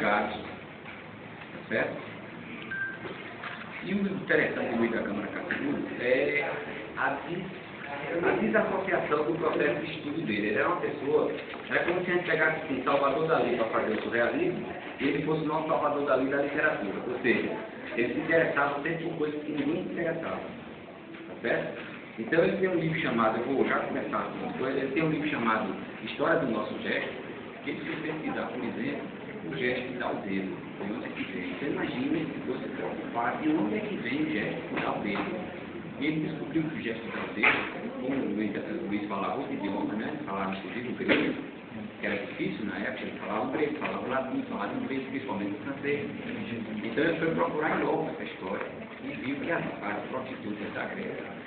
sindicatos, tá certo? E o interessante da Câmara Caçul é a desassociação do processo de estudo dele. Ele era uma pessoa, era como se a gente pegasse assim, Salvador Dalí para fazer o surrealismo, e ele fosse o nosso Salvador Dalí da literatura. Ou seja, ele se interessava sempre por coisas que ninguém se interessava. Tá certo? Então ele tem um livro chamado, eu vou já começar com uma coisa, ele tem um livro chamado História do Nosso Gesto, que ele se pesquisar, por exemplo, o gesto de dar o dedo, de onde é que vem. Então imagine se você se preocupar de onde é que vem o gesto de dar o dedo. E ele descobriu que o gesto de dar o dedo, como o Luiz falava outro idioma, né? Falava inclusive o grego, que era difícil na época, ele falava o grego, falava o latim, falava o inglês, principalmente o francês. Então ele foi procurar logo essa história e viu que as prostitutas da Grécia,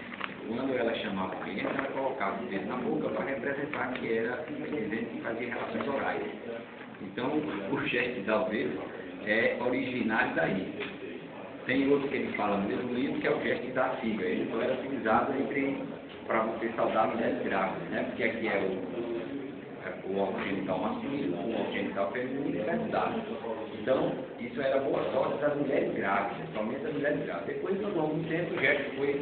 quando ela chamava o cliente, ela colocava o dedo na boca para representar que era evidente que fazia relações orais. Então, o gesto de dar o dedo é originário daí. Tem outro que ele fala no mesmo livro, que é o gesto de dar a figa. Ele só era utilizado para você saudar mulheres grávidas, né? Porque aqui é o órgão genital masculino, o órgão genital feminino e fecundado. Então, isso era boa sorte das mulheres grávidas, somente das mulheres grávidas. Depois, ao longo do tempo, o gesto foi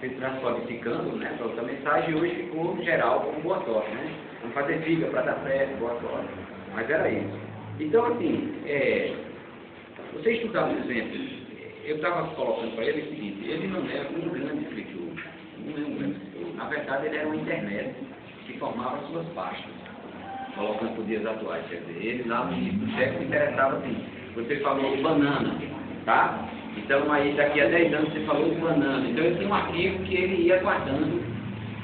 se transcodificando, né, para outra mensagem, e hoje ficou geral como boa sorte, né? Vamos fazer figa para dar certo, boa sorte. Mas era isso. Então, assim, você estudar, por exemplo, eu estava colocando para ele o seguinte, ele não era um grande escritor, não é um grande escritor. Na verdade, ele era uma internet que formava suas pastas, colocando por dias atuais. Quer dizer, ele lá no início do século interessava assim, você falou banana, tá? Então, aí, daqui a 10 anos, você falou de banana. Então, ele tinha um arquivo que ele ia guardando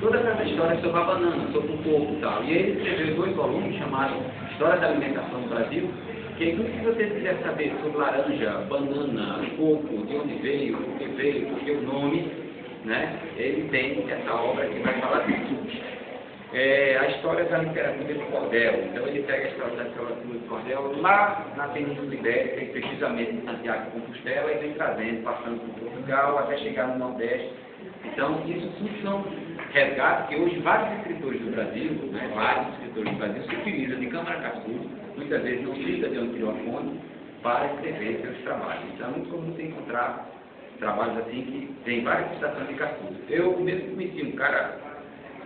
toda essa história sobre a banana, sobre o coco e tal. E ele escreveu 2 volumes chamados História da Alimentação no Brasil, que tudo que você quiser saber sobre laranja, banana, coco, de onde veio, por que o nome, né? Ele tem essa obra que vai falar disso. A história da literatura de cordel. Então ele pega a história da literatura de cordel lá na Península Ibérica, e precisamente em Santiago de Compostela, e vem trazendo, passando por Portugal, até chegar no Nordeste. Então, isso tudo são resgates que hoje vários escritores do Brasil, né, vários escritores do Brasil se utilizam de Câmara Caçul, muitas vezes não cita de onde tirou a fonte, para escrever seus trabalhos. Então, é muito comum você encontrar trabalhos assim que tem várias citações de Caçul. Eu mesmo conheci um cara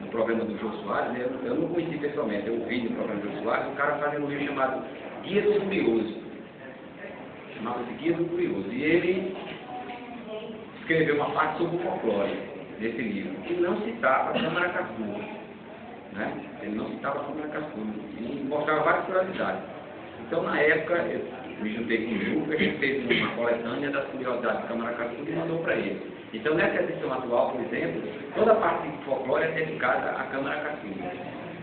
no programa do Jô Soares, né? Eu não conheci pessoalmente, eu ouvi no programa do Jô Soares, um cara fazendo um livro chamado Guia do Curioso. Chamava-se Guia do Curioso. E ele escreveu uma parte sobre o folclore desse livro, que não citava a Câmara Caçul, né? Ele não citava a Câmara Caçul, e mostrava várias curiosidades. Então, na época, eu me juntei com o Ju, a gente fez uma coletânea das curiosidades da Câmara Caçul e mandou para ele. Então, nessa edição atual, por exemplo, toda a parte de folclore é dedicada à Câmara Caçul.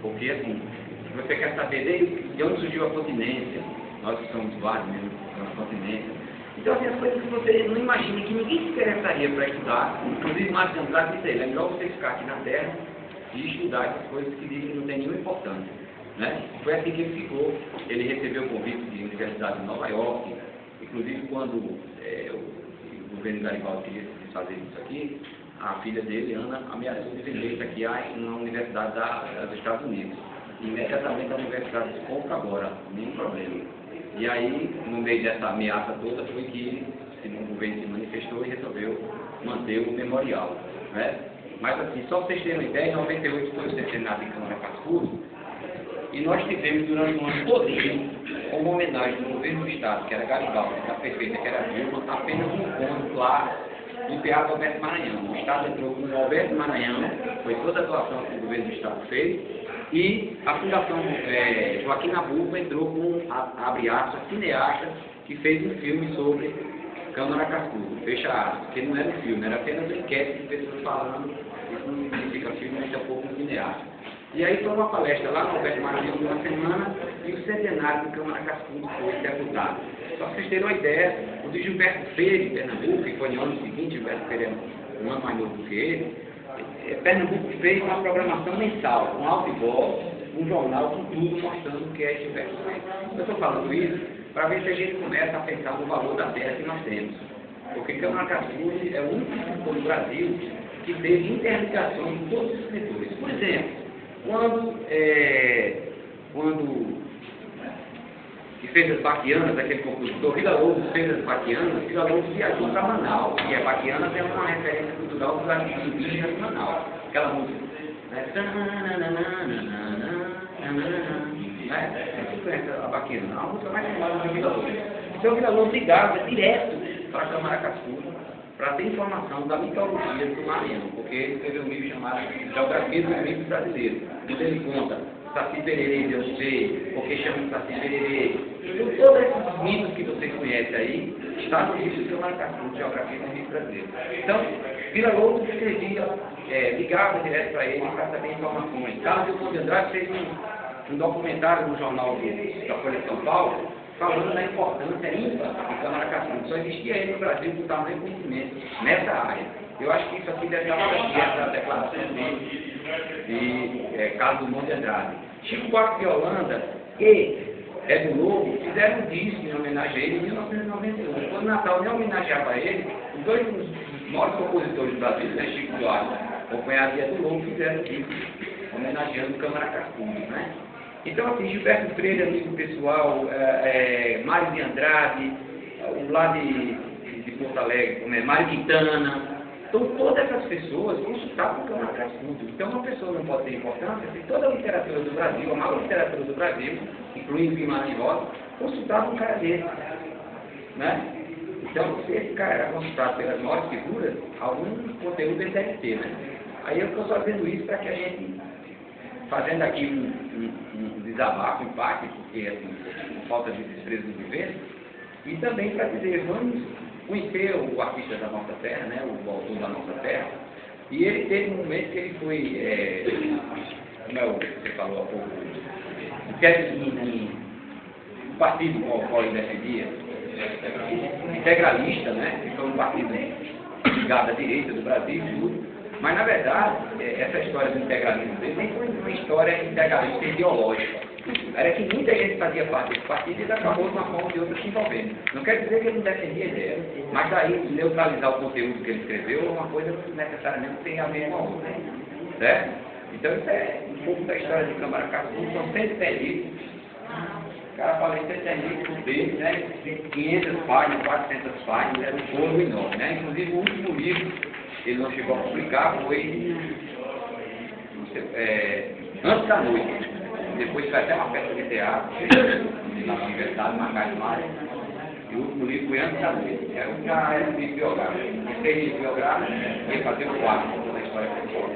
Porque, assim, se você quer saber de onde surgiu a continência, nós que somos vários mesmo, a continência. Então, assim, as coisas que você não imagina, que ninguém se interessaria para estudar, inclusive Márcio de Andrade disse, é melhor você ficar aqui na Terra e estudar essas coisas que dizem que não tem nenhuma importância. Né? Foi assim que ele ficou. Ele recebeu o convite de Universidade de Nova York, inclusive quando o governo Garibaldi queria fazer isso aqui, a filha dele, Ana, ameaçou de vender isso aqui na Universidade dos Estados Unidos. E imediatamente a Universidade disse, compra agora, nenhum problema. E aí, no meio dessa ameaça toda, foi que o governo se manifestou e resolveu manter o memorial. Né? Mas assim, só para vocês terem uma ideia, em 98 foi o centenário de Câmara Caçul, e nós tivemos durante um ano todinho, como homenagem do governo do Estado, que era Garibaldi, da prefeita, que era Dilma, apenas um encontro lá no Teatro Alberto Maranhão. O Estado entrou com o Alberto Maranhão, foi toda a doação que o governo do Estado fez, e a Fundação Joaquim Nabuco entrou com, abre aspas, cineasta, que fez um filme sobre Câmara Caçul, fecha aspas, porque não era um filme, era apenas uma enquete de pessoas falando, isso não significa filme, mas é um pouco um cineasta. E aí foi uma palestra lá no Alberto Maranhão de uma semana, e o centenário do Câmara Caçul foi executado. Só para vocês terem uma ideia, o de Gilberto Freire, em Pernambuco, que foi no ano seguinte, Gilberto Freire é um ano mais novo do que ele, Pernambuco fez uma programação mensal, com alto e voz, um jornal com tudo mostrando o que é Gilberto Freire. Eu estou falando isso para ver se a gente começa a pensar no valor da terra que nós temos. Porque Câmara Caçul é o único escritor do Brasil que teve interligações com todos os escritores. Por exemplo, quando que fez as Baquianas, aquele compositor, Villa-Lobos fez as Baquianas, Villa-Lobos viajou para Manaus, e a Baquianas é uma referência cultural dos artistas indígenas de Manaus, aquela música. Né? Você conhece a Baquiana, a música mais famosa do Villa-Lobos. Então o Villa-Lobos ligava direto para Camaracaçu, para ter informação da mitologia do Maranhão, porque ele escreveu um livro chamado Geografia dos Mitos Brasileiros, onde ele conta Saci Pererê, Deus sei, porque chama de Saci Pererê. Então, todos esses mitos que vocês conhecem aí, está no livro de Camaracaçu, Geografia dos Mitos Brasileiros. Então, Villa-Lobos escrevia, ligava direto para ele para saber informações. Carlos Drummond de Andrade fez um documentário no jornal da Folha de São Paulo, falando da importância ímpar do Camaracaçu. Só existia ele no Brasil com tamanho conhecimento nessa área. Eu acho que isso aqui deve estar aqui, essa declaração de Carlos Drummond de Andrade. Chico Buarque de Holanda e Edson Lobo fizeram um disco em homenagem a ele em 1991. Quando Natal nem homenageava ele, os dois maiores compositores do Brasil, né, Chico Buarque, acompanhado de Edson Lobo, fizeram um disco homenageando o Camaracaçu, né? Então, assim, Gilberto Freire, amigo pessoal, Mário de Andrade, lá de Porto Alegre, como Mário Quintana. Então, todas essas pessoas consultavam o Camaracaçu. Então, uma pessoa não pode ter importância se toda a literatura do Brasil, a maior literatura do Brasil, incluindo Guimarães Rosa, consultava um cara desse. Né? Então, se esse cara era consultado pelas maiores figuras, algum conteúdo ele deve ter. Né? Aí eu estou fazendo isso para que a gente, fazendo aqui um desabafo, um impacto, porque assim, falta de desprezo do governo, e também para dizer, vamos conhecer o artista da nossa terra, né, o autor da nossa terra, e ele teve um momento que ele foi, como é o que você falou há pouco, o partido com o qual ele defendia, integralista, né, que foi um partido ligado à direita do Brasil e tudo. Mas, na verdade, essa história do integralismo dele nem foi uma história integralista ideológica. Era que muita gente fazia parte desse partido e ele acabou de uma forma ou de outra se envolvendo. Não quer dizer que ele não defendia a ideia, mas daí neutralizar o conteúdo que ele escreveu é uma coisa que necessariamente tem a ver com a outra. Certo? Então, isso é um pouco da história de Camaracaçu, são 110 livros. O cara fala em 110 livros dele, né? 500 páginas, 400 páginas, era um bolo enorme, né? Inclusive, o último livro ele não chegou a publicar, foi Antes da Noite. Depois foi até uma peça de teatro na Universidade Marcado Maia. E o último livro foi Antes da Noite. Já era um livro biográfico. E 3 livros biográficos, ia fazer o 4 da história pessoal.